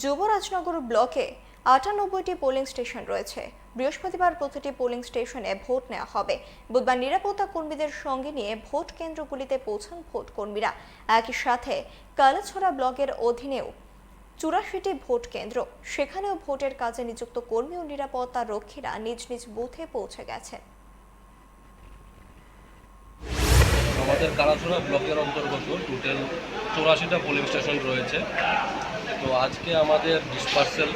যুবরাজনগর ব্লকে ৯৮টি polling station রয়েছে। বৃহস্পতিবার প্রতিটি পোলিং স্টেশনে ভোট নেওয়া হবে। বুধবার নিরাপত্তা কর্মীদের সঙ্গে নিয়ে ভোট কেন্দ্রগুলিতে পৌঁছান ভোট কর্মীরা। একই সাথে কালাছড়া ব্লকের অধীনেও ৮৪টি ভোট কেন্দ্র, সেখানেও ভোটের কাজে নিযুক্ত কর্মী ও নিরাপত্তা রক্ষীরা নিজ নিজ বুথে পৌঁছে গেছেন। আমাদের কালাছড়া ব্লকের অন্তর্গত টোটাল ৮৪টা পোলিং স্টেশন রয়েছে। তো আজকে আমাদের ডিসপার্সেল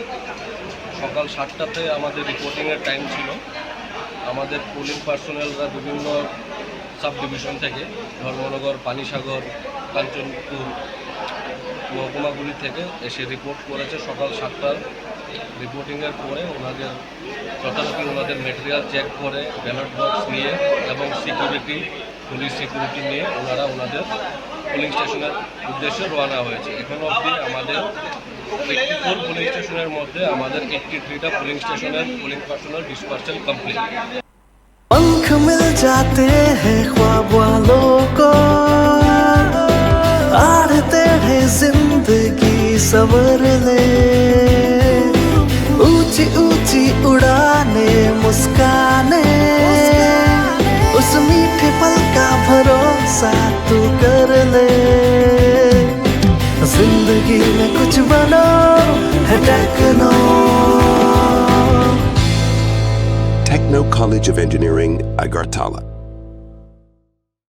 সকাল ৭টাতে আমাদের রিপোর্টিংয়ের টাইম ছিল। আমাদের পোলিং পার্সোনেলরা বিভিন্ন সাব ডিভিশন থেকে ধর্মনগর, পানিসাগর, কাঞ্চনপুর মহকুমাগুলি থেকে এসে রিপোর্ট করেছে। সকাল ৭টার রিপোর্টিংয়ের পরে ওনাদের যথারীতি ওনাদের মেটেরিয়াল চেক করে ব্যালট বক্স নিয়ে এবং সিকিউরিটি, পুলিশ সিকিউরিটি নিয়ে ওনারা ওনাদের পোলিং স্টেশনের উদ্দেশ্যে রওনা হয়েছে। এখন অবধি আমাদের 84 পোলিং স্টেশনের মধ্যে আমাদের 83টা পোলিং স্টেশনের পোলিং পার্সোনাল ডিসপার্সেল কমপ্লিট। पंख मिल जाते हैं ख्वाब वालों को, आड़ते हैं जिंदगी सवर ले, ऊंची ऊंची उड़ाने मुस्काने, उस मीठे पल का भरोसा तू कर ले। जिंदगी में कुछ बनो है Techno College of Engineering, Agartala.